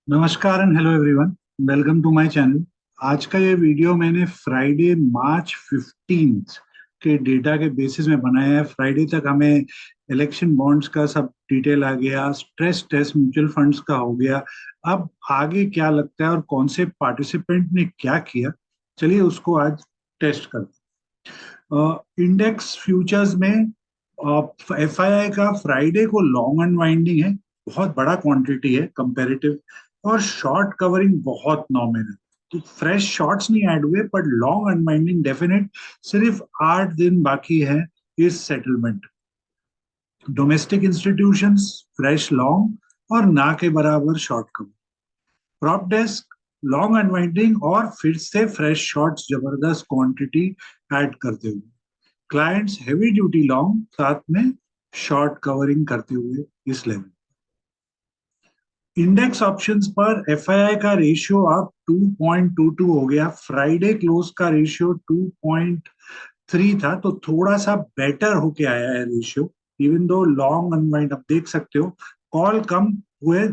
नमस्कार and hello everyone. Welcome to my channel. आज का ये वीडियो मैंने फ्राइडे मार्च 15 के डेटा के बेसिस में बनाया है। फ्राइडे तक हमें इलेक्शन बॉन्ड्स का सब डिटेल आ गया, स्ट्रेस टेस्ट म्यूचुअल फंड्स का हो गया। अब आगे क्या लगता है और कौन से पार्टिसिपेंट ने क्या किया, चलिए उसको आज टेस्ट करते हैं। इंडेक्स फ्यूचर्स में एफआईआई का फ्राइडे को लॉन्ग अनवाइंडिंग है, बहुत बड़ा क्वांटिटी है कंपैरेटिव, और शॉर्ट कवरिंग बहुत नॉमिनल। तो फ्रेश शॉर्ट्स नहीं ऐड हुए पर लॉन्ग अनवाइंडिंग डेफिनेट। सिर्फ 8 दिन बाकी है इस settlement. Domestic institutions fresh long और ना के बराबर short cover. Prop desk long unwinding और फिर से फ्रेश शॉर्ट्स जबरदस्त क्वांटिटी ऐड करते हुए। क्लाइंट्स हेवी ड्यूटी लॉन्ग साथ में शॉर्ट कवरिंग करते हुए इस लेवल। इंडेक्स ऑप्शंस पर एफआईआई का रेशियो अब 2.22 हो गया। फ्राइडे क्लोज का रेशियो 2.3 था, तो थोड़ा सा बेटर होके आया है ratio. Even though long unwind आप देख सकते हो, कॉल कम हुए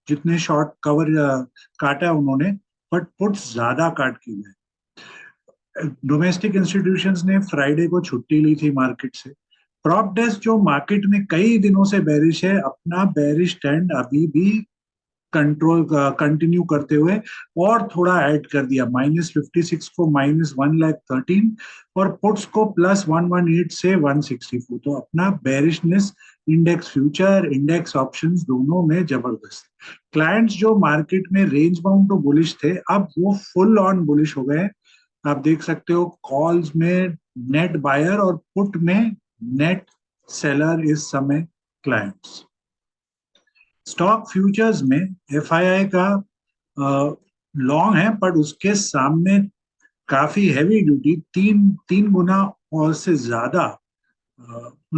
जितने शॉर्ट कवर काटा उन्होंने, बट पुट्स ज्यादा काट के गए। डोमेस्टिक इंस्टीट्यूशंस ने फ्राइडे को छुट्टी ली थी मार्केट से। प्रॉप डेस्क जो मार्केट में कई दिनों से बेरिश है, अपना बेरिश ट्रेंड अभी भी कंट्रोल कंटिन्यू करते हुए और थोड़ा ऐड कर दिया। -56 को -1,13 और पुट्स को +118 से 164। तो अपना bearishness index future index options दोनों में जबरदस्त। क्लाइंट्स जो मार्केट में रेंज बाउंड तो बुलिश थे, अब वो फुल ऑन बुलिश हो गए। आप देख सकते हो कॉल्स में नेट बायर और पुट में नेट सेलर इस समय क्लाइंट्स। स्टॉक फ्यूचर्स में एफआईआई का लॉन्ग है, पर उसके सामने काफी हैवी ड्यूटी तीन तीन गुना और से ज्यादा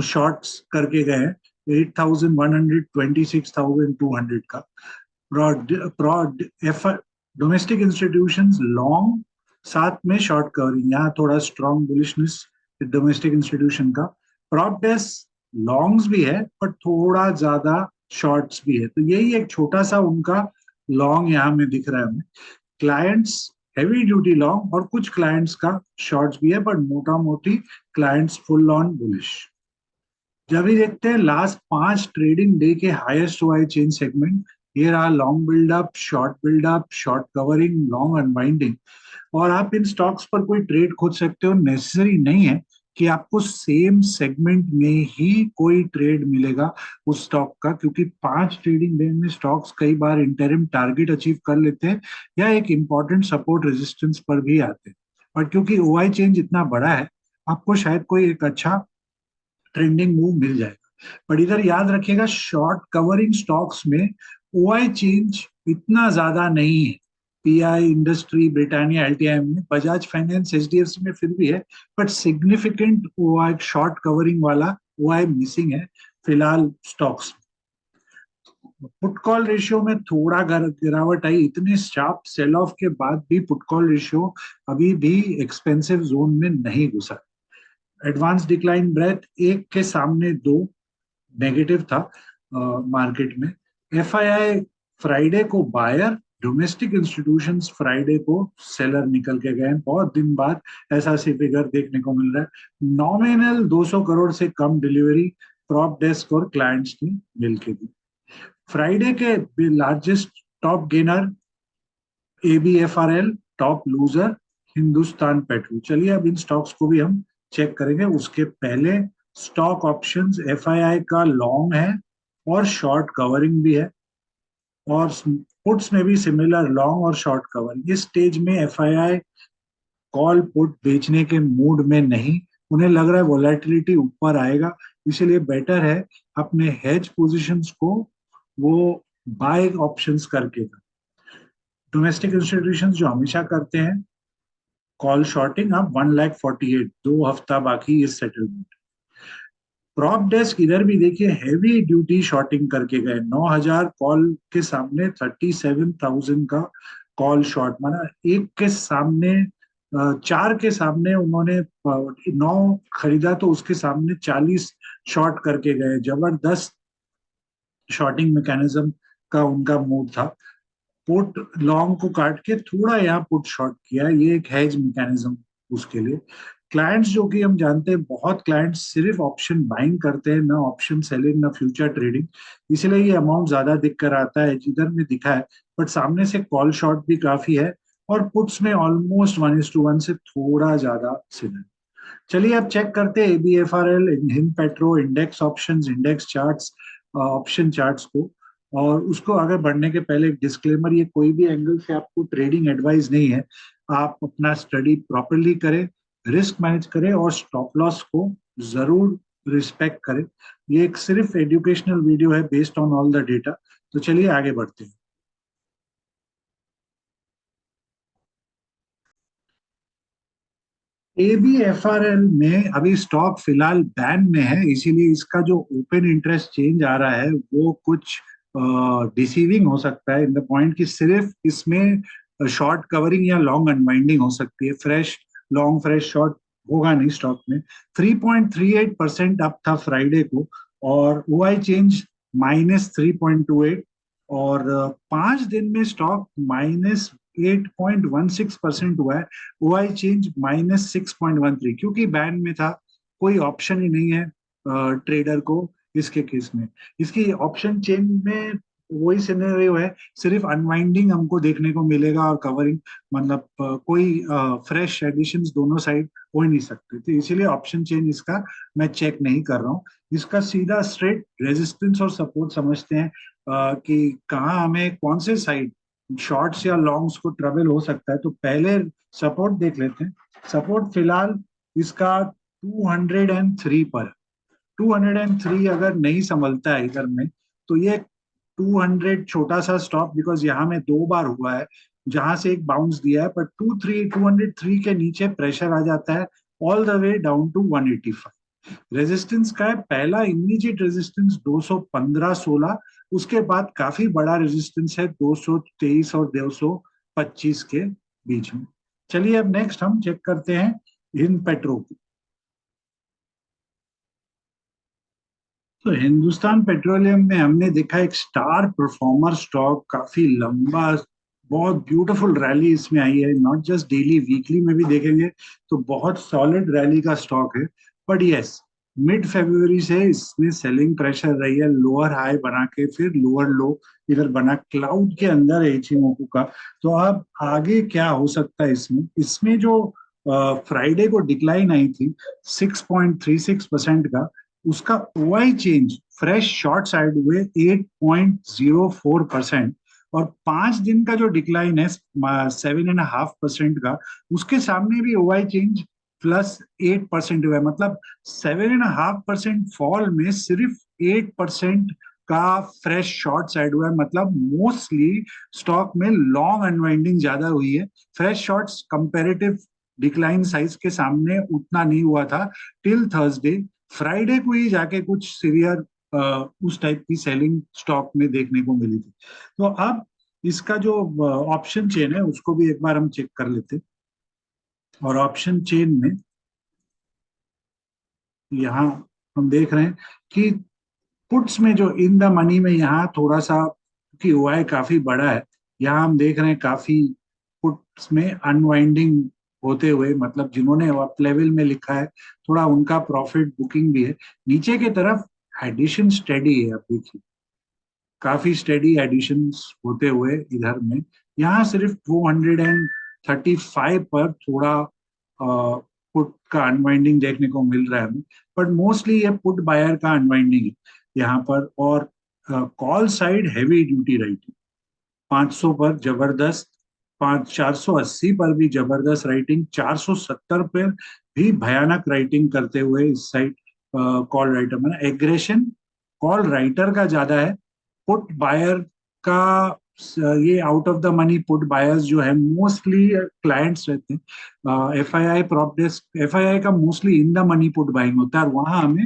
शॉर्ट्स करके गए हैं। 8,100 26,200 का broad broad F domestic institutions long साथ में शॉर्ट कवरिंग, यहाँ थोड़ा स्ट्रॉन्ग बुलिशनेस डोमेस्टिक इंस्टीट्यूशन का। प्रॉप डेस्क लॉन्ग्स भी है पर थोड़ा ज्यादा शॉर्ट्स भी है, तो यही एक छोटा सा उनका लॉन्ग यहाँ में दिख रहा है हमें। क्लाइंट्स हैवी ड्यूटी लॉन्ग और कुछ क्लाइंट्स का शॉर्ट्स भी है, बट मोटा मोटी क्लाइंट्स फुल ऑन बुलिश। जब भी देखते हैं लास्ट 5 ट्रेडिंग डे के हाईएस्ट वाई चेन सेगमेंट, ये रहा long buildup, short buildup, short covering, long unwinding. और आप इन स्टॉक्स पर कोई ट्रेड खोज सकते हो, नेसेसरी नहीं है कि आपको सेम सेगमेंट में ही कोई ट्रेड मिलेगा उस स्टॉक का, क्योंकि 5 ट्रेडिंग डे में स्टॉक्स कई बार इंटरिम टारगेट अचीव कर लेते हैं या एक इंपॉर्टेंट सपोर्ट रेजिस्टेंस पर भी आते हैं। और क्योंकि ओआई चेंज इतना बड़ा है, आपको शायद कोई एक अच्छा ट्रेंडिंग मूव मिल जाएगा। पर इधर याद रखिएगा, शॉर्ट कवरिंग स्टॉक्स में ओआई चेंज इतना ज्यादा नहीं है। पीआई इंडस्ट्री, ब्रिटानिया, एलटीआई में, बजाज फाइनेंस, एचडीएफसी में फिर भी है, but significant OI short covering वाला ओआई मिसिंग है फिलहाल स्टॉक्स। पुट कॉल रेशियो में थोड़ा गिरावट आई। इतने शार्प सेल ऑफ के बाद भी पुट कॉल रेशियो अभी भी एक्सपेंसिव जोन में नहीं घुसा। एडवांस डिक्लाइन ब्रेथ एक के सामने दो नेगेटिव था मार्केट में। एफआईआई फ्राइडे को बायर, डोमेस्टिक इंस्टीट्यूशंस फ्राइडे को सेलर निकल के गए। बहुत दिन बाद ऐसा सी फिगर देखने को मिल रहा है। नॉमिनल 200 करोड़ से कम डिलीवरी प्रॉप डेस्क और क्लाइंट्स ने मिलकर दी। फ्राइडे के largest top gainer ABFRL, top loser Hindustan petrol. चलिए अब इन स्टॉक्स को भी हम चेक करेंगे। उसके पहले स्टॉक ऑप्शंस एफआईआई का लॉन्ग है और शॉर्ट कवरिंग भी है, और पुट्स में भी सिमिलर लॉन्ग और शॉर्ट कवरिंग। इस स्टेज में एफआईआई कॉल पुट बेचने के मूड में नहीं, उन्हें लग रहा है वोलेटिलिटी ऊपर आएगा, इसलिए बेटर है अपने हेज पोजीशंस को वो बाय ऑप्शंस करके। डोमेस्टिक इंस्टीट्यूशंस जो हमेशा करते हैं कॉल शॉर्टिंग, अब 1,48,000, 2 हफ्ता बाकी इस सेटलमेंट। प्रॉप डेस्क इधर भी देखिए हैवी ड्यूटी शॉर्टिंग करके गए। 9,000 कॉल के सामने 37,000 का कॉल शॉर्ट, माना एक के सामने चार के सामने उन्होंने 9 खरीदा, तो उसके सामने 40 शॉर्ट करके गए। जबरदस्त शॉर्टिंग मैकेनिज्म का उनका मूव था। पुट लॉन्ग को काट के थोड़ा यहाँ पुट शॉर्ट किया है, ये एक हेज मैकेनिज्म उसके लिए। क्लाइंट्स जो कि हम जानते हैं, बहुत क्लाइंट्स सिर्फ ऑप्शन बाइंग करते हैं, ना ऑप्शन सेलिंग ना फ्यूचर ट्रेडिंग, इसलिए ये अमाउंट ज्यादा दिख कर आता है जिधर में दिखा है। बट सामने से कॉल शॉर्ट भी काफी है और पुट्स में ऑलमोस्ट 1:1 से थोड़ा ज्यादा सिमिलर। चलिए अब चेक करते हैं ABFRL, Hind petro, index options, index charts, option charts को। और उसको आगे बढ़ने के पहले एक डिस्क्लेमर, ये कोई भी एंगल से आपको ट्रेडिंग एडवाइस नहीं है। आप अपना स्टडी प्रॉपरली करें, रिस्क मैनेज करें और स्टॉप लॉस को जरूर रिस्पेक्ट करें। ये एक सिर्फ एजुकेशनल वीडियो है based on all the data. तो चलिए आगे बढ़ते हैं। ABFRL में अभी स्टॉक फिलहाल बैन में है, इसीलिए इसका जो ओपन इंटरेस्ट चेंज आ रहा है वो कुछ डिसीविंग हो सकता है, इन द पॉइंट कि सिर्फ इसमें शॉर्ट कवरिंग या लॉन्ग अनवाइंडिंग हो सकती है, फ्रेश लॉन्ग फ्रेश शॉर्ट होगा नहीं स्टॉक में। 3.38% अप था फ्राइडे को, और OI चेंज -3.28, और 5 दिन में स्टॉक -8.16% हुआ है। OI चेंज -6.13, क्योंकि बैन में था, कोई ऑप्शन ही नहीं है ट्रेडर को इसके केस में। इसकी ऑप्शन चेन में वही सिनेरियो है, सिर्फ अनवाइंडिंग हमको देखने को मिलेगा और कवरिंग, मतलब कोई फ्रेश एडिशंस दोनों साइड हो ही नहीं सकते, तो इसीलिए ऑप्शन चेन इसका मैं चेक नहीं कर रहा हूँ। इसका सीधा स्ट्रेट रेजिस्टेंस और सपोर्ट समझते हैं कि कहाँ हमें कौन से साइड शॉर्ट्स या लॉन्ग्स को ट्रबल हो सकता है। तो पहले सपोर्ट देख लेते हैं। सपोर्ट फिलहाल इसका 203 पर। 203 अगर नहीं संभलता है इधर में, तो ये 200 छोटा सा स्टॉप, बिकॉज यहाँ में 2 बार हुआ है जहां से एक बाउंस दिया है, पर 203 के नीचे प्रेशर आ जाता है all the way down to 185। Resistance का है पहला इमीडिएट रेजिस्टेंस 215-16, उसके बाद काफी बड़ा रेजिस्टेंस है 223 और 225 के बीच में। चलिए अब नेक्स्ट हम चेक करते हैं हिंद पेट्रो की। तो हिंदुस्तान पेट्रोलियम में हमने देखा एक स्टार परफॉर्मर स्टॉक, काफी लंबा, बहुत ब्यूटीफुल रैली इसमें आई है, नॉट जस्ट डेली, वीकली में भी देखेंगे तो बहुत सॉलिड रैली का स्टॉक है। बट यस, मिड फरवरी से इसमें सेलिंग प्रेशर रही है, लोअर हाई बना के फिर लोअर लो इधर बना, क्लाउड के अंदर है इचिमोकू का। तो अब आगे क्या हो सकता है इसमें, इसमें जो फ्राइडे को डिक्लाइन आई थी 6.36% का, उसका OI change fresh short side हुए 8.04%, और 5 दिन का जो डिक्लाइन है 7.5% का, उसके सामने भी OI चेंज +8% हुआ है। मतलब 7.5% फॉल में सिर्फ 8% का फ्रेश शॉर्ट साइड हुआ है। मतलब मोस्टली स्टॉक में लॉन्ग अनवाइंडिंग ज्यादा हुई है, fresh shorts comparative decline size के सामने उतना नहीं हुआ था टिल थर्सडे। फ्राइडे को ही जाके कुछ सीवियर उस टाइप की सेलिंग स्टॉक में देखने को मिली थी। तो अब इसका जो ऑप्शन चेन है उसको भी एक बार हम चेक कर लेते हैं। और ऑप्शन चेन में यहाँ हम देख रहे हैं कि पुट्स में जो इन द मनी में यहाँ थोड़ा सा, क्योंकि OI काफी बड़ा है, यहाँ हम देख रहे हैं काफी पुट्स में अनवाइंडिंग होते हुए, मतलब जिन्होंने अप लेवल में लिखा है थोड़ा उनका प्रॉफिट बुकिंग भी है। नीचे की तरफ एडिशन स्टेडी है, अब देखिए काफी स्टेडी एडिशंस होते हुए इधर में। यहाँ सिर्फ 235 पर थोड़ा पुट का अनवाइंडिंग देखने को मिल रहा है हमें, बट मोस्टली ये पुट बायर का अनवाइंडिंग है यहाँ पर। और call side heavy duty writing 500 पर जबरदस्त, 480 पर भी जबरदस्त राइटिंग, 470 पर भी भयानक राइटिंग करते हुए इस साइड कॉल राइटर में एग्रेशन कॉल राइटर का ज्यादा है। पुट बायर का ये out of the money put buyers जो है मोस्टली क्लाइंट्स रहते हैं। FII प्रॉप डेस्क, FII का mostly in the money put buying होता है, और वहां हमें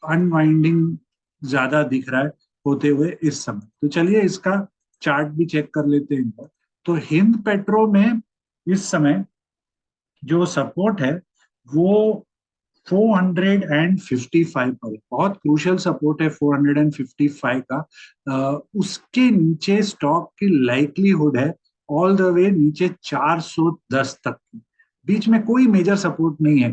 अनवाइंडिंग ज्यादा दिख रहा है होते हुए इस समय। तो चलिए इसका चार्ट भी चेक कर लेते हैं इनका। तो हिंद पेट्रो में इस समय जो सपोर्ट है वो 455 पर है, बहुत क्रूशियल सपोर्ट है 455 का। उसके नीचे स्टॉक की लाइकलीहुड है ऑल द वे नीचे 410 तक की। बीच में कोई मेजर सपोर्ट नहीं है,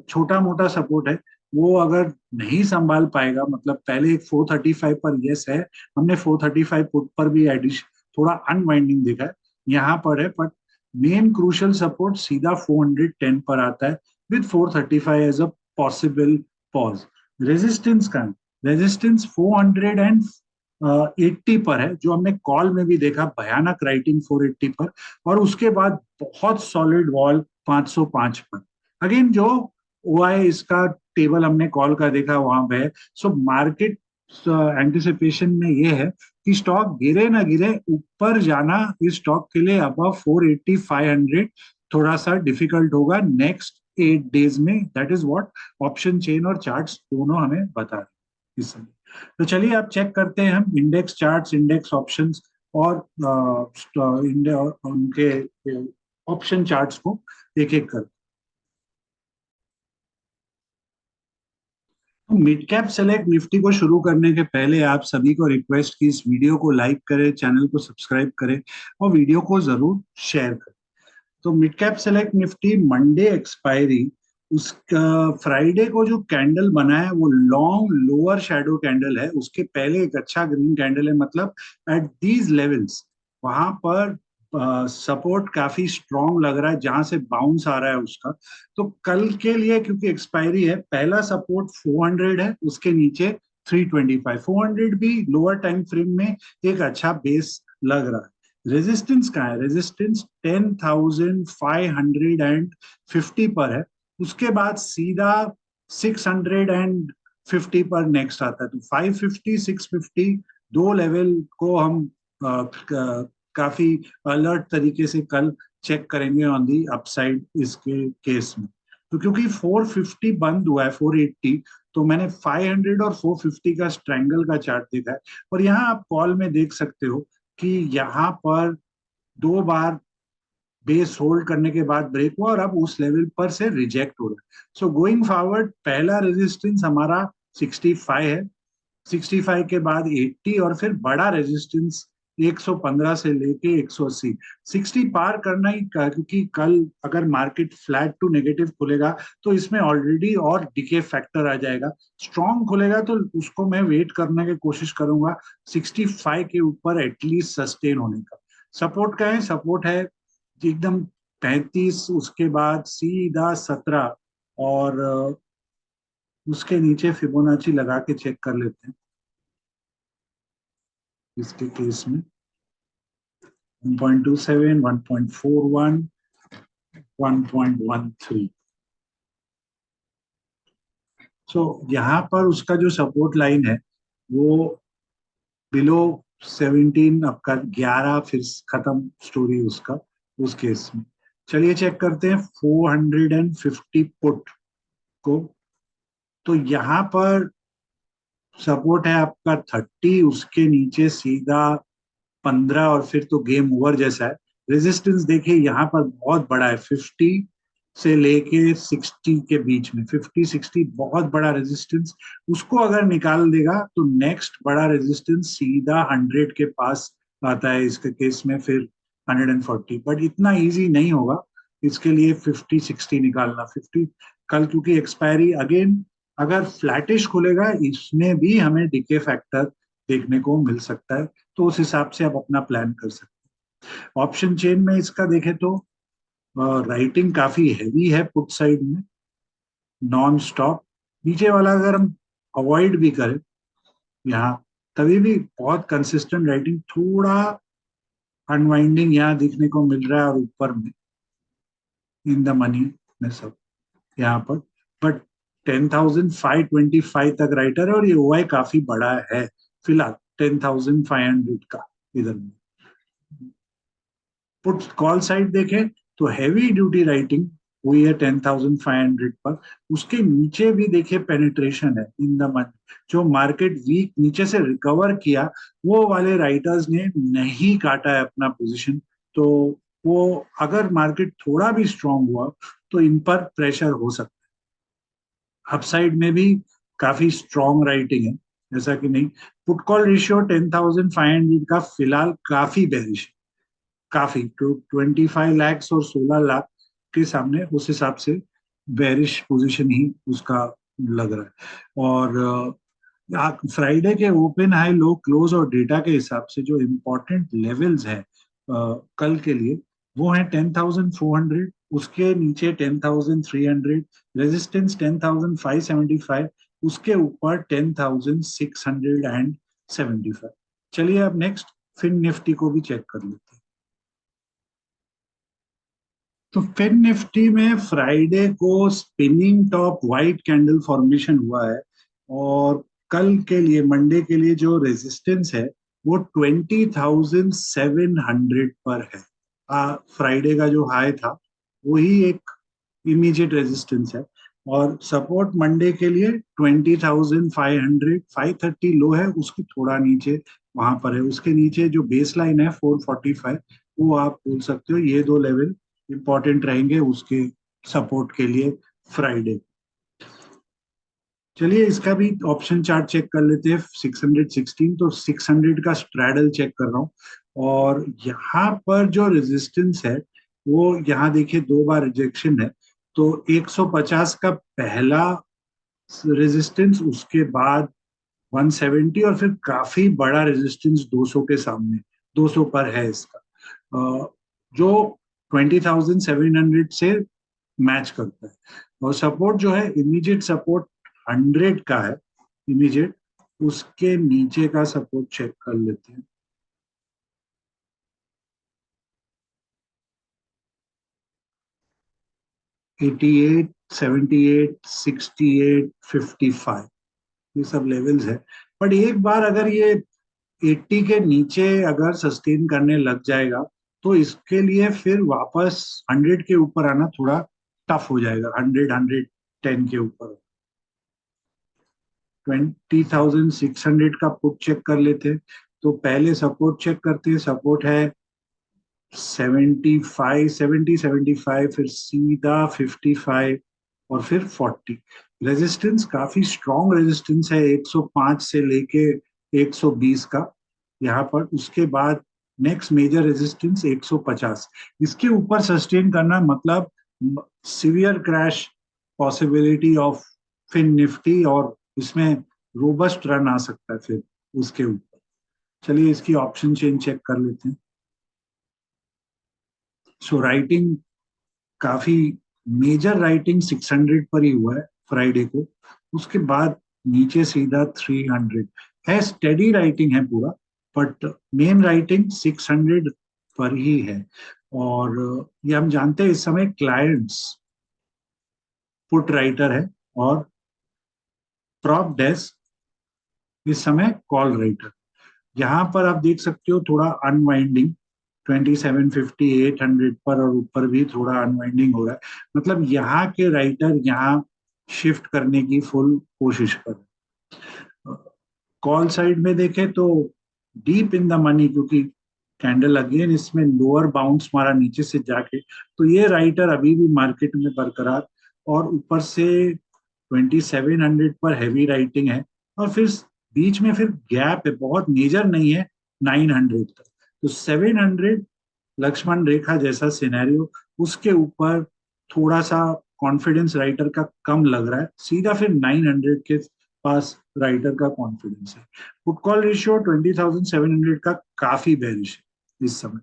छोटा मोटा सपोर्ट है। वो अगर नहीं संभाल पाएगा, मतलब पहले एक 435 पर यस है, हमने 435 पुट पर भी एडिशन थोड़ा अनवाइंडिंग देखा है, यहाँ पर है। बट मेन क्रूशियल सपोर्ट सीधा 410 पर आता है with 435 as a possible pause. Resistance का रेजिस्टेंस 480 पर है, जो हमने कॉल में भी देखा, भयानक राइटिंग 480 पर। और उसके बाद बहुत सॉलिड वॉल 505 पर। अगेन जो ओआई इसका टेबल हमने कॉल का देखा वहां पे है। सो मार्केट एंटिसिपेशन में ये है कि स्टॉक गिरे ना गिरे, ऊपर जाना इस स्टॉक के लिए अबव 480 500 थोड़ा सा डिफिकल्ट होगा नेक्स्ट 8 डेज में। That is what option chain और चार्ट्स दोनों हमें बता रहे हैं इस समय। तो चलिए आप चेक करते हैं हम इंडेक्स चार्ट्स, इंडेक्स ऑप्शंस और उनके ऑप्शन चार्ट्स को एक एक कर। तो मिड कैप सेलेक्ट निफ्टी को शुरू करने के पहले आप सभी को रिक्वेस्ट की इस वीडियो को लाइक करें, चैनल को सब्सक्राइब करें और वीडियो को जरूर शेयर करें। तो mid cap select Nifty Monday expiry, उसका फ्राइडे को जो कैंडल बना है वो लॉन्ग लोअर शैडो कैंडल है, उसके पहले एक अच्छा ग्रीन कैंडल है, मतलब एट दीज लेवल्स वहां पर सपोर्ट काफी स्ट्रांग लग रहा है, जहां से बाउंस आ रहा है उसका। तो कल के लिए क्योंकि एक्सपायरी है, पहला सपोर्ट 400 है, उसके नीचे 325। 400 भी लोअर टाइम फ्रेम में एक अच्छा बेस लग रहा है। रेजिस्टेंस कहाँ है? रेजिस्टेंस 10,550 पर है। उसके बाद सीधा 650 पर नेक्स्ट आता है। तो 550 650 दो लेवल को हम काफी अलर्ट तरीके से कल चेक करेंगे ऑन दी अपसाइड इसके केस में। तो क्योंकि 450 बंद हुआ है 480, तो मैंने 500 और 450 का स्ट्रैंगल का चार्ट देखा है। और यहाँ आप कॉल में देख सकते हो कि यहाँ पर दो बार बेस होल्ड करने के बाद ब्रेक हुआ और अब उस लेवल पर से रिजेक्ट हो रहा है। सो गोइंग फॉरवर्ड पहला रेजिस्टेंस हमारा 65 है, 65 के बाद 80 और फिर बड़ा रेजिस्टेंस 115 से लेके 180। 60 पार करना ही क्योंकि कल अगर मार्केट फ्लैट टू नेगेटिव खुलेगा तो इसमें ऑलरेडी और डिके फैक्टर आ जाएगा। स्ट्रॉन्ग खुलेगा तो उसको मैं वेट करने की कोशिश करूंगा 65 के ऊपर एटलीस्ट सस्टेन होने का। सपोर्ट का है, सपोर्ट है एकदम 35, उसके बाद सीधा 17 और उसके नीचे फिबोनाची लगा के चेक कर लेते हैं इसके केस में। 1.27, 1.41, 1.13। सो यहाँ पर उसका जो सपोर्ट लाइन है वो बिलो 17, आपका 11 फिर खत्म स्टोरी उसका उस केस में। चलिए चेक करते हैं 450 पुट को। तो यहाँ पर सपोर्ट है आपका 30, उसके नीचे सीधा 15 और फिर तो गेम ओवर जैसा है। रेजिस्टेंस देखिए यहाँ पर बहुत बड़ा है, 50 से लेके 60 के बीच में, 50 60 बहुत बड़ा रेजिस्टेंस। उसको अगर निकाल देगा तो नेक्स्ट बड़ा रेजिस्टेंस सीधा 100 के पास आता है इसके केस में, फिर 140। बट इतना इजी नहीं होगा इसके लिए 50 60 निकालना। 50 कल क्योंकि एक्सपायरी अगेन, अगर फ्लैटिश खुलेगा इसमें भी हमें डिके फैक्टर देखने को मिल सकता है, तो उस हिसाब से आप अपना प्लान कर सकते हैं। ऑप्शन चेन में इसका देखें तो राइटिंग काफी हैवी है पुट साइड में, नॉन स्टॉप। नीचे वाला अगर हम अवॉइड भी करें यहाँ, तभी भी बहुत कंसिस्टेंट राइटिंग, थोड़ा अनवाइंडिंग यहाँ दिखने को मिल रहा है और ऊपर में इन द मनी में सब यहाँ पर। बट 10,525 तक राइटर है और ये ओआई काफी बड़ा है फिलहाल 10,500 का इधर में। पुट कॉल साइड देखें तो हैवी ड्यूटी राइटिंग हुई है 10,500 पर। उसके नीचे भी देखिए पेनिट्रेशन है इन द मंथ, जो मार्केट वीक नीचे से रिकवर किया वो वाले राइटर्स ने नहीं काटा है अपना पोजीशन। तो वो अगर मार्केट थोड़ा भी स्ट्रांग हुआ तो इन पर प्रेशर हो सकता है। अपसाइड में भी काफी स्ट्रॉन्ग राइटिंग है, ऐसा कि नहीं। पुट कॉल रेशियो 10,500 का फिलहाल काफी बेरिश, काफी 25 लाख और 16 लाख के सामने उस हिसाब से बेरिश पोजीशन ही उसका लग रहा है। और फ्राइडे के ओपन हाई लो क्लोज और डेटा के हिसाब से जो इम्पोर्टेंट लेवल्स है कल के लिए, वो है 10,400, उसके नीचे 10,300, रेजिस्टेंस 10,575, उसके ऊपर 10,675। चलिए अब नेक्स्ट फिन निफ्टी को भी चेक कर लेते हैं। तो फिन निफ्टी में फ्राइडे को spinning top white candle formation हुआ है, और कल के लिए मंडे के लिए जो रेजिस्टेंस है वो 20,700 पर है। फ्राइडे का जो हाई था वही एक इमीडिएट रेजिस्टेंस है, और सपोर्ट मंडे के लिए 20,500, 530 लो है, उसके थोड़ा नीचे वहां पर है। उसके नीचे जो बेस लाइन है 445, वो आप बोल सकते हो ये दो लेवल इंपॉर्टेंट रहेंगे उसके सपोर्ट के लिए फ्राइडे। चलिए इसका भी ऑप्शन चार्ट चेक कर लेते हैं। 616, तो 600 का स्ट्रैडल चेक कर रहा हूँ, और यहाँ पर जो रेजिस्टेंस है वो यहाँ देखिए दो बार रिजेक्शन है। तो 150 का पहला रेजिस्टेंस, उसके बाद 170, और फिर काफी बड़ा रेजिस्टेंस 200 के सामने, 200 पर है इसका, जो 20,700 से मैच करता है। और सपोर्ट जो है, इमीडिएट सपोर्ट 100 का है इमीडिएट, उसके नीचे का सपोर्ट चेक कर लेते हैं। 88, 78, 68, 55, ये सब लेवल्स है। बट एक बार अगर ये 80 के नीचे अगर सस्टेन करने लग जाएगा, तो इसके लिए फिर वापस 100 के ऊपर आना थोड़ा टफ हो जाएगा। 100, 110 के ऊपर। 20,600 का पुट चेक कर लेते हैं। तो पहले सपोर्ट चेक करते हैं। सपोर्ट है 75, 70, 75, फिर सीधा 55, और फिर 40। रेजिस्टेंस काफी स्ट्रॉन्ग रेजिस्टेंस है, 105 से लेके 120 का यहाँ पर। उसके बाद नेक्स्ट मेजर रेजिस्टेंस 150, इसके ऊपर सस्टेन करना मतलब severe crash possibility of Fin Nifty, और इसमें रोबस्ट रन आ सकता है फिर उसके ऊपर। चलिए इसकी ऑप्शन चेन चेक कर लेते हैं। सो राइटिंग काफी मेजर राइटिंग 600 पर ही हुआ है फ्राइडे को। उसके बाद नीचे सीधा 300 है, स्टेडी राइटिंग है पूरा, बट मेन राइटिंग 600 पर ही है। और ये हम जानते हैं इस समय क्लाइंट्स पुट राइटर है, और प्रॉप डेस्क इस समय कॉल राइटर। यहाँ पर आप देख सकते हो थोड़ा अनवाइंडिंग 2750, 800 पर, और ऊपर भी थोड़ा अनवाइंडिंग हो रहा है। मतलब यहाँ के राइटर यहाँ शिफ्ट करने की फुल कोशिश कर रहे हैं। कॉल साइड में देखें तो डीप इन द मनी, क्योंकि कैंडल अगेन इसमें लोअर बाउंस मारा नीचे से जाके, तो ये राइटर अभी भी मार्केट में बरकरार। और ऊपर से 2700 पर हैवी राइटिंग है, और फिर बीच में फिर गैप है, बहुत मेजर नहीं है, 900 तक। तो 700 लक्ष्मण रेखा जैसा सिनेरियो, उसके ऊपर थोड़ा सा कॉन्फिडेंस राइटर का कम लग रहा है, सीधा फिर 900 के पास राइटर का कॉन्फिडेंस है। पुट कॉल रेशियो 20,700 का काफी बेरिश है इस समय।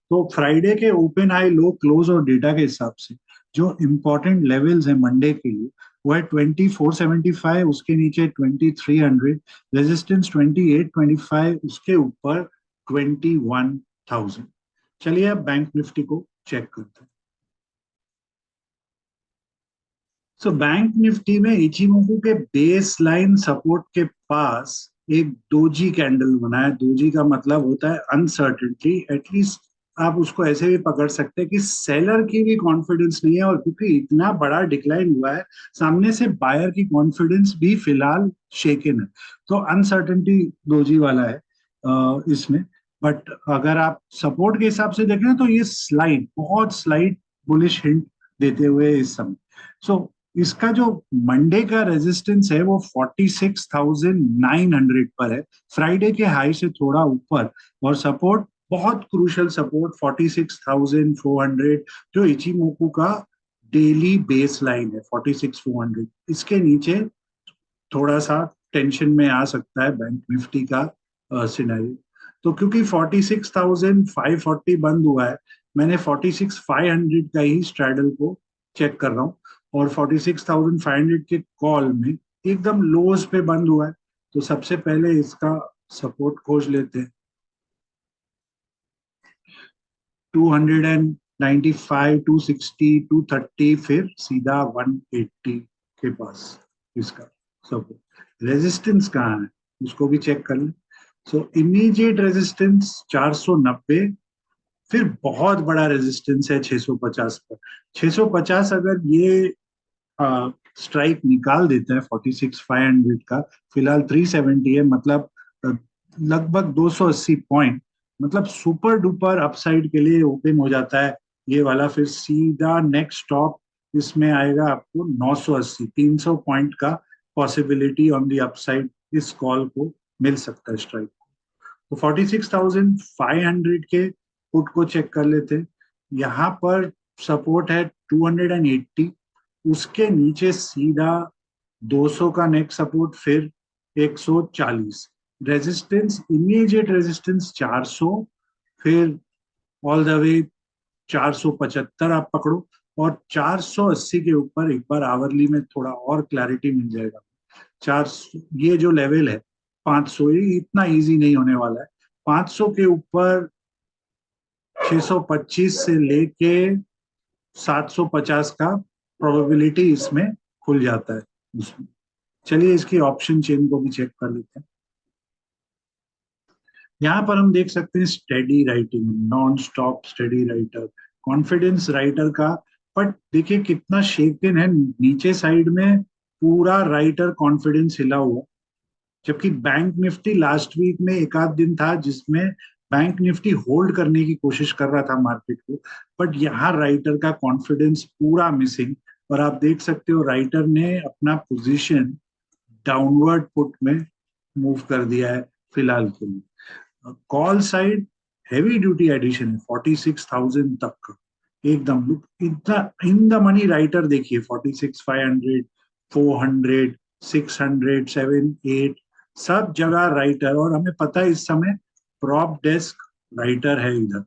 तो फ्राइडे के ओपन हाई लो क्लोज और डेटा के हिसाब से जो इम्पोर्टेंट लेवल्स है मंडे के लिए, वो है 2475, उसके नीचे 2300, रेजिस्टेंस 2825, उसके ऊपर 21,000। चलिए अब बैंक निफ्टी को चेक करते हैं। सो बैंक निफ्टी में इचिमोकू के बेस लाइन सपोर्ट के पास एक डोजी कैंडल बना है। डोजी का मतलब होता है अनसर्टेनिटी, एटलीस्ट आप उसको ऐसे भी पकड़ सकते हैं कि सेलर की भी कॉन्फिडेंस नहीं है, और क्योंकि इतना बड़ा डिक्लाइन हुआ है, सामने से बायर की कॉन्फिडेंस भी फिलहाल शेकन है। तो अनसर्टेनिटी डोजी वाला है इसमें। बट अगर आप सपोर्ट के हिसाब से देखें तो ये स्लाइड, बहुत स्लाइड बुलिश हिंट देते हुए इस समय। सो इसका जो मंडे का रेजिस्टेंस है वो 46,900 पर है, फ्राइडे के हाई से थोड़ा ऊपर। और सपोर्ट, बहुत क्रूशियल सपोर्ट 46,400, जो इचिमोकू का डेली बेस लाइन है 46,400। इसके नीचे थोड़ा सा टेंशन में आ सकता है बैंक निफ्टी का सिनेरियो। तो क्योंकि 46,540 बंद हुआ है, मैंने 46,500 का ही स्ट्रैडल को चेक कर रहा हूँ। और 46,500 के कॉल में एकदम लोज पे बंद हुआ है, तो सबसे पहले इसका सपोर्ट खोज लेते हैं। 295, 260, 230, फिर सीधा 180 के पास इसका सपोर्ट। रेजिस्टेंस कहाँ है उसको भी चेक कर लें। सो इमीडिएट रेजिस्टेंस 490, फिर बहुत बड़ा रेजिस्टेंस है 650 पर। 650 अगर ये स्ट्राइक निकाल देता है 46,500 का, फिलहाल 370 है, मतलब लगभग 280 पॉइंट, मतलब सुपर डुपर अपसाइड के लिए ओपन हो जाता है ये वाला। फिर सीधा नेक्स्ट स्टॉप इसमें आएगा आपको 980, 300 पॉइंट का पॉसिबिलिटी ऑन दी अपसाइड इस कॉल को मिल सकता है स्ट्राइक। तो 46,500 के पुट को चेक कर लेते हैं। यहाँ पर सपोर्ट है 280, उसके नीचे सीधा 200 का नेक्स्ट सपोर्ट, फिर 140 रेजिस्टेंस, इमीडिएट रेजिस्टेंस 400, फिर ऑल द वे 475 आप पकड़ो। और 480 के ऊपर एक बार आवरली में थोड़ा और क्लैरिटी मिल जाएगा। 400 ये जो लेवल है, 500, ये इतना इजी नहीं होने वाला है। 500 के ऊपर 625 से लेके 750 का प्रोबेबिलिटी इसमें खुल जाता है उसमें। चलिए इसकी ऑप्शन चेन को भी चेक कर लेते हैं। यहाँ पर हम देख सकते हैं steady writing, non stop steady writer, confidence writer का। बट देखिए कितना शेकन है, नीचे साइड में पूरा राइटर कॉन्फिडेंस हिला हुआ। जबकि बैंक निफ्टी लास्ट वीक में एक आध दिन था जिसमें बैंक निफ्टी होल्ड करने की कोशिश कर रहा था मार्केट को, बट यहाँ राइटर का कॉन्फिडेंस पूरा मिसिंग। और आप देख सकते हो राइटर ने अपना पोजीशन डाउनवर्ड पुट में मूव कर दिया है फिलहाल के लिए। Call side heavy duty addition है 46,000 तक का, एकदम इतना इन द मनी राइटर देखिए 46,500, 400, 600, 7, 8, सब जगह राइटर। और हमें पता है इस समय प्रॉप डेस्क राइटर है इधर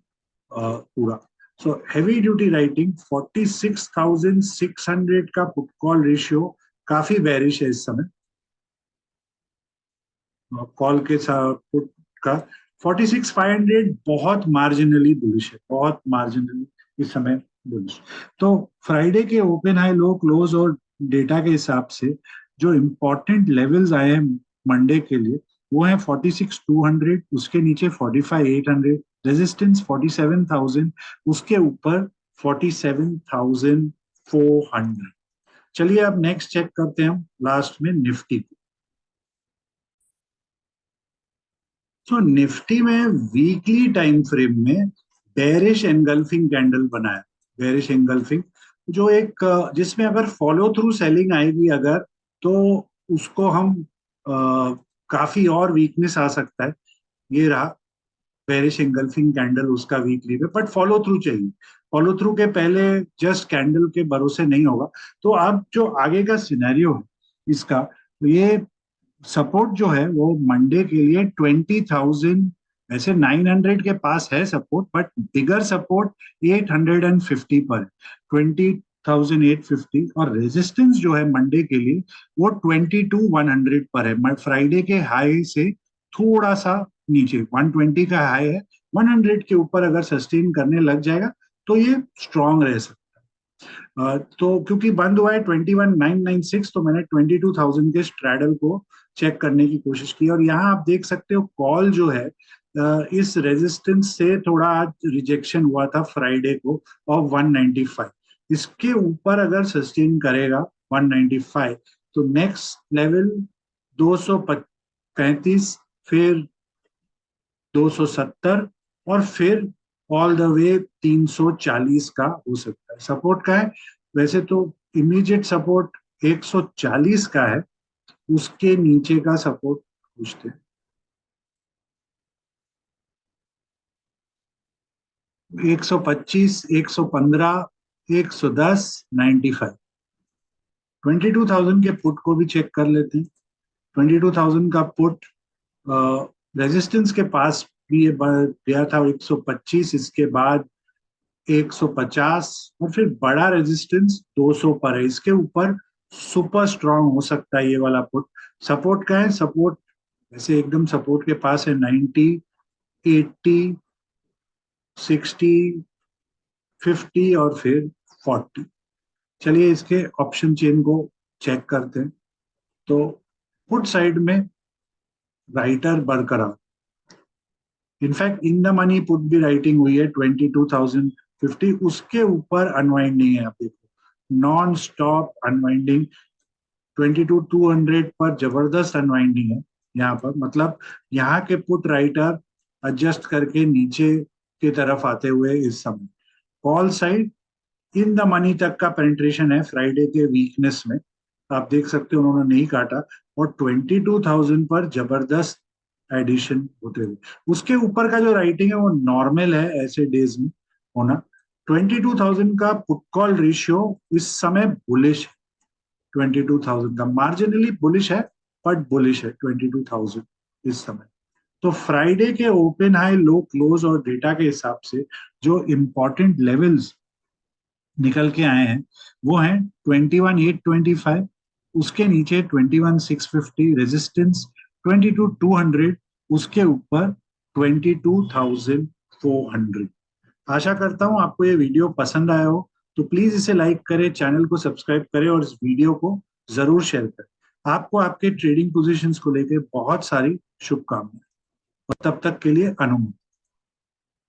पूरा। सो हैवी ड्यूटी राइटिंग 46,600 का पुट कॉल रेशियो काफी बेरिश है इस समय कॉल के साथ पुट का। 46,500 बहुत मार्जिनली बुलिश है, बहुत मार्जिनली इस समय बुलिश। तो फ्राइडे के ओपन हाई लो क्लोज और डेटा के हिसाब से जो इम्पोर्टेंट लेवल्स आए हैं मंडे के लिए, वो है 46,200, उसके नीचे 45,800, रेजिस्टेंस 47,000, उसके ऊपर 47,400। चलिए अब नेक्स्ट चेक करते हैं हम लास्ट में निफ्टी को। तो निफ्टी में वीकली टाइम फ्रेम में बेरिश एंगल्फिंग कैंडल बनाया, बेरिश एंगल्फिंग, जो एक जिसमें अगर फॉलो थ्रू सेलिंग आएगी अगर, तो उसको हम काफी और वीकनेस आ सकता है। ये रहा बेरिश एंगल्फिंग कैंडल उसका वीकली पे, बट फॉलो थ्रू चाहिए। फॉलो थ्रू के पहले जस्ट कैंडल के भरोसे नहीं होगा। तो अब जो आगे का सिनेरियो है इसका, तो ये सपोर्ट जो है वो मंडे के लिए 20,000, वैसे 900 के पास है सपोर्ट, बट बिगर सपोर्ट 850 पर है, 20,850। और रेजिस्टेंस जो है मंडे के लिए वो 22,100 पर है, फ्राइडे के हाई से थोड़ा सा नीचे 120 का हाई है। 100 के ऊपर अगर सस्टेन करने लग जाएगा तो ये स्ट्रांग रह सकता है। तो क्योंकि बंद हुआ है 21,996, तो मैंने 22,000 के स्ट्रैडल को चेक करने की कोशिश की। और यहाँ आप देख सकते हो कॉल जो है इस रेजिस्टेंस से थोड़ा आज रिजेक्शन हुआ था फ्राइडे को ऑफ 195। इसके ऊपर अगर सस्टेन करेगा 195, तो नेक्स्ट लेवल 235, फिर 270, और फिर ऑल द वे 340 का हो सकता है। सपोर्ट का है वैसे तो इमीडिएट सपोर्ट 140 का है, उसके नीचे का सपोर्ट पूछते हैं। 125, 115, 110, 95। 22,000 के पुट को भी चेक कर लेते हैं। 22,000 का पुट रेजिस्टेंस के पास भी ये गया था 125, इसके बाद 150 और फिर बड़ा रेजिस्टेंस 200 पर है। इसके ऊपर सुपर स्ट्रांग हो सकता है ये वाला पुट। सपोर्ट का है, सपोर्ट वैसे एकदम सपोर्ट के पास है 90, 80, 60, 50 और फिर 40। चलिए इसके ऑप्शन चेन को चेक करते हैं। तो पुट साइड में राइटर बरकरार, in fact in the money put भी राइटिंग हुई है 22,050, उसके ऊपर अनवाइंडिंग है। आप देखो नॉन स्टॉप अनवाइंडिंग, 22,200 पर जबरदस्त अनवाइंडिंग है यहाँ पर। मतलब यहाँ के पुट राइटर एडजस्ट करके नीचे की तरफ आते हुए इस समय call side in the money तक का पेनिट्रेशन है फ्राइडे के वीकनेस में। आप देख सकते हो उन्होंने नहीं काटा और 22,000 पर जबरदस्त एडिशन होते हुए। उसके ऊपर का जो राइटिंग है वो नॉर्मल है ऐसे डेज में होना। 22,000 का पुट कॉल रेशियो इस समय बुलिश है। 22,000 का मार्जिनली बुलिश है बट बुलिश है 22,000 इस समय। तो फ्राइडे के ओपन हाई लो क्लोज और डेटा के हिसाब से जो इंपॉर्टेंट लेवल्स निकल के आए हैं वो हैं 21,825, उसके नीचे 21,650 रेजिस्टेंस, 22,200, उसके ऊपर 22,400। आशा करता हूं आपको ये वीडियो पसंद आया हो, तो प्लीज इसे लाइक करें, चैनल को सब्सक्राइब करें और इस वीडियो को जरूर शेयर करें। आपको आपके ट्रेडिंग पोजीशंस को लेकर बहुत सारी शुभकामनाएं और तब तक के लिए अनुमोदन।